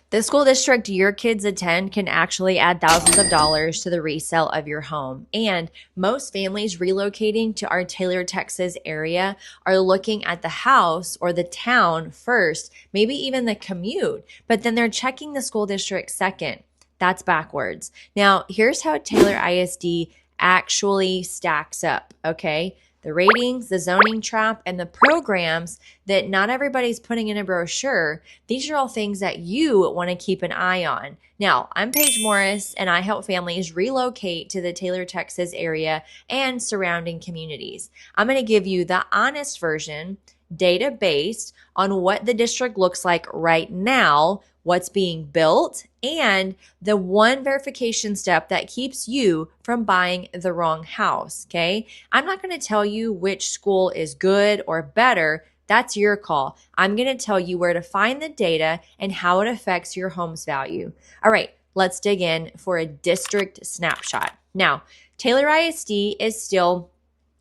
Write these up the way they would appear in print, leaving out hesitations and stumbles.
The school district your kids attend can actually add thousands of dollars to the resale of your home. And most families relocating to our Taylor, Texas area are looking at the house or the town first, maybe even the commute, but then they're checking the school district second. That's backwards. Now, here's how Taylor ISD actually stacks up, okay? The ratings, the zoning trap, and the programs that not everybody's putting in a brochure, these are all things that you want to keep an eye on. Now, I'm Paige Morris, and I help families relocate to the Taylor, Texas area and surrounding communities. I'm going to give you the honest version, data based on what the district looks like right now, what's being built, and the one verification step that keeps you from buying the wrong house, okay? I'm not going to tell you which school is good or better. That's your call. I'm going to tell you where to find the data and how it affects your home's value. All right, let's dig in for a district snapshot. Now, Taylor ISD is still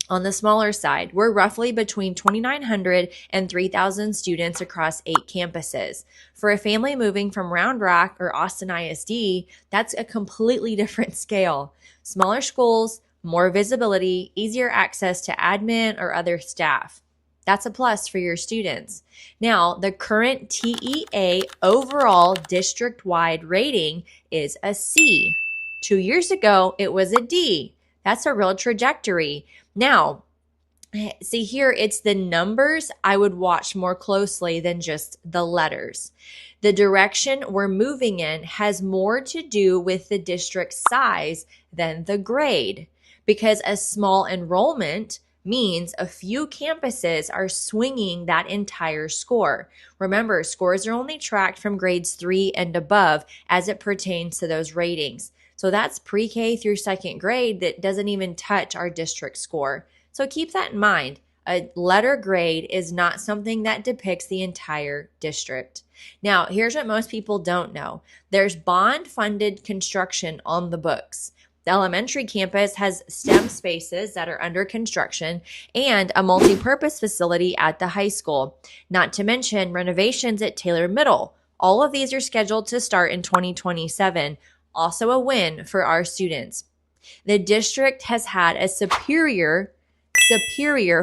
on the smaller side. We're roughly between 2,900 and 3,000 students across 8 campuses. For a family moving from Round Rock or Austin ISD, that's a completely different scale. Smaller schools, more visibility, easier access to admin or other staff. That's a plus for your students. Now, the current TEA overall district-wide rating is a C. 2 years ago, it was a D. That's a real trajectory. Now, see here, it's the numbers I would watch more closely than just the letters. The direction we're moving in has more to do with the district size than the grade, because a small enrollment means a few campuses are swinging that entire score. Remember, scores are only tracked from grades 3 and above as it pertains to those ratings. So that's pre-K through second grade that doesn't even touch our district score. So keep that in mind. A letter grade is not something that depicts the entire district. Now, here's what most people don't know. There's bond-funded construction on the books. The elementary campus has STEM spaces that are under construction and a multi-purpose facility at the high school, not to mention renovations at Taylor Middle. All of these are scheduled to start in 2027. Also a win for our students. The district has had a superior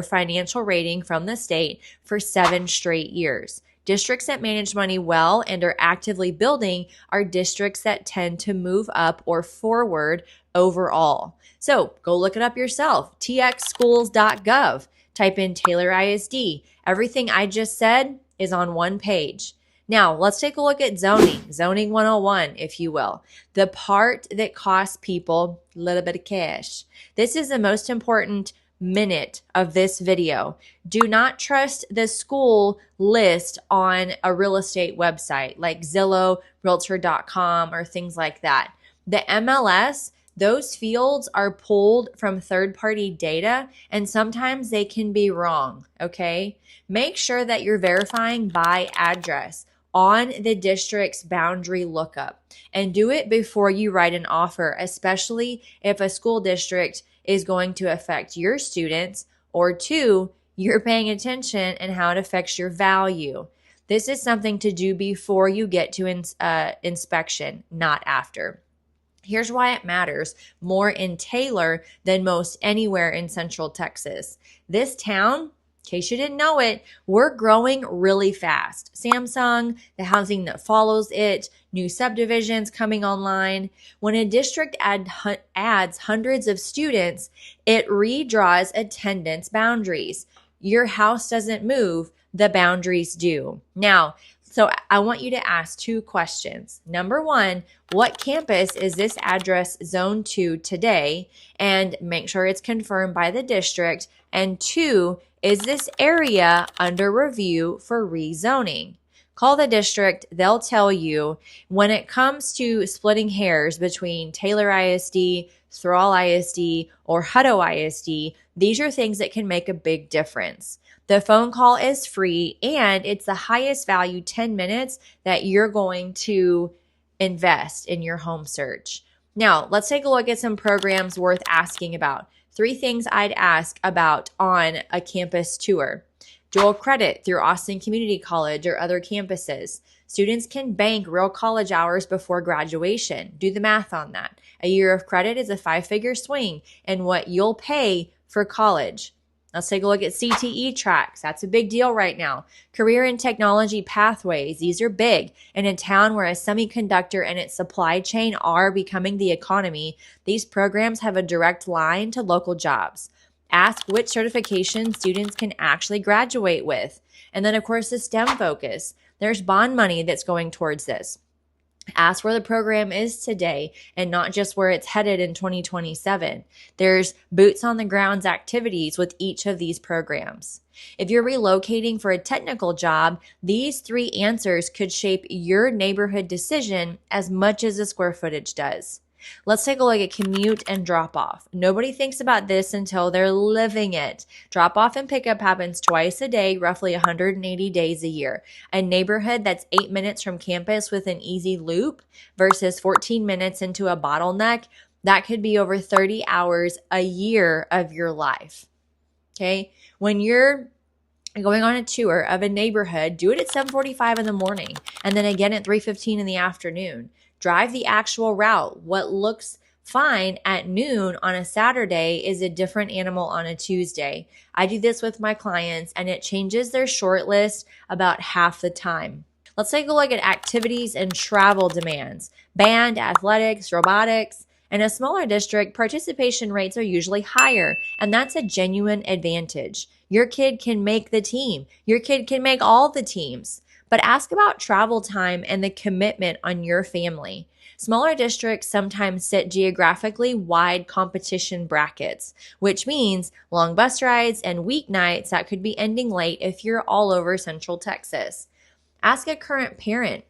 financial rating from the state for 7 straight years. Districts that manage money well and are actively building are districts that tend to move up or forward overall. So go look it up yourself. txschools.gov. Type in Taylor ISD. Everything I just said is on one page. Now, let's take a look at zoning 101, if you will. The part that costs people a little bit of cash. This is the most important minute of this video. Do not trust the school list on a real estate website like Zillow, Realtor.com, or things like that. The MLS, those fields are pulled from third-party data, and sometimes they can be wrong, okay? Make sure that you're verifying by address on the district's boundary lookup, and do it before you write an offer, especially if a school district is going to affect your students, or 2, you're paying attention and how it affects your value. This is something to do before you get to inspection, not after. Here's why it matters more in Taylor than most anywhere in Central Texas. This town, in case you didn't know it, we're growing really fast. Samsung, the housing that follows it, new subdivisions coming online. When a district adds hundreds of students, it redraws attendance boundaries. Your house doesn't move, the boundaries do. Now, so I want you to ask 2 questions. Number 1, what campus is this address zoned to today? And make sure it's confirmed by the district. And 2, is this area under review for rezoning? Call the district. They'll tell you. When it comes to splitting hairs between Taylor ISD, Thrall ISD, or Hutto ISD, these are things that can make a big difference. The phone call is free, and it's the highest value 10 minutes that you're going to invest in your home search. Now, let's take a look at some programs worth asking about. 3 things I'd ask about on a campus tour. Dual credit through Austin Community College or other campuses. Students can bank real college hours before graduation. Do the math on that. A year of credit is a 5-figure swing in what you'll pay for college. Let's take a look at CTE tracks. That's a big deal right now. Career and technology pathways. These are big. In a town where a semiconductor and its supply chain are becoming the economy, these programs have a direct line to local jobs. Ask which certification students can actually graduate with. And then, of course, the STEM focus. There's bond money that's going towards this. Ask where the program is today and not just where it's headed in 2027. There's boots on the grounds activities with each of these programs. If you're relocating for a technical job, these 3 answers could shape your neighborhood decision as much as the square footage does. Let's take a look at commute and drop off. Nobody thinks about this until they're living it. Drop off and pickup happens twice a day, roughly 180 days a year. A neighborhood that's 8 minutes from campus with an easy loop versus 14 minutes into a bottleneck, that could be over 30 hours a year of your life. Okay? When you're going on a tour of a neighborhood, do it at 7:45 in the morning and then again at 3:15 in the afternoon. Drive the actual route. What looks fine at noon on a Saturday is a different animal on a Tuesday. I do this with my clients and it changes their short list about half the time. Let's take a look at activities and travel demands. Band, athletics, robotics. In a smaller district, participation rates are usually higher, and that's a genuine advantage. Your kid can make the team. Your kid can make all the teams. But ask about travel time and the commitment on your family. Smaller districts sometimes sit geographically wide competition brackets, which means long bus rides and weeknights that could be ending late if you're all over Central Texas. Ask a current parent,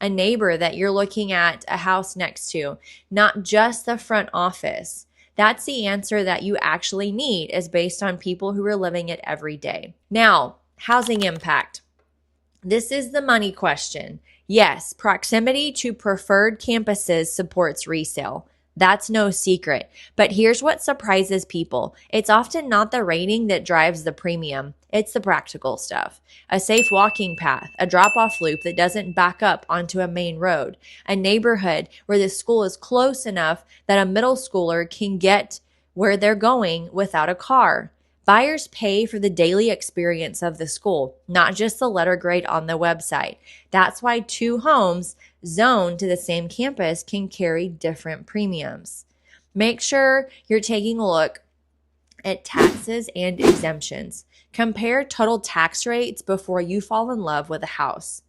a neighbor that you're looking at a house next to, not just the front office. That's the answer that you actually need, is based on people who are living it every day. Now, housing impact. This is the money question. Yes, proximity to preferred campuses supports resale. That's no secret. But here's what surprises people. It's often not the rating that drives the premium. It's the practical stuff. A safe walking path, a drop-off loop that doesn't back up onto a main road, a neighborhood where the school is close enough that a middle schooler can get where they're going without a car. Buyers pay for the daily experience of the school, not just the letter grade on the website. That's why 2 homes zoned to the same campus can carry different premiums. Make sure you're taking a look at taxes and exemptions. Compare total tax rates before you fall in love with a house.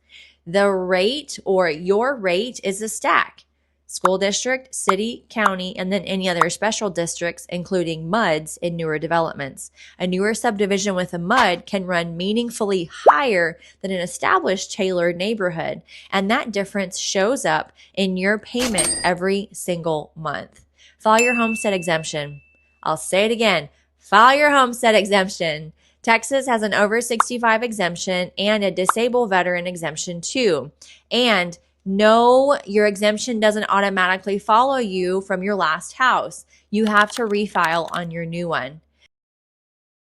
The rate or your rate is a stack. School district, city, county, and then any other special districts, including MUDs in newer developments. A newer subdivision with a MUD can run meaningfully higher than an established tailored neighborhood, and that difference shows up in your payment every single month. File your homestead exemption. I'll say it again. File your homestead exemption. Texas has an over 65 exemption and a disabled veteran exemption too. And no, your exemption doesn't automatically follow you from your last house. You have to refile on your new one.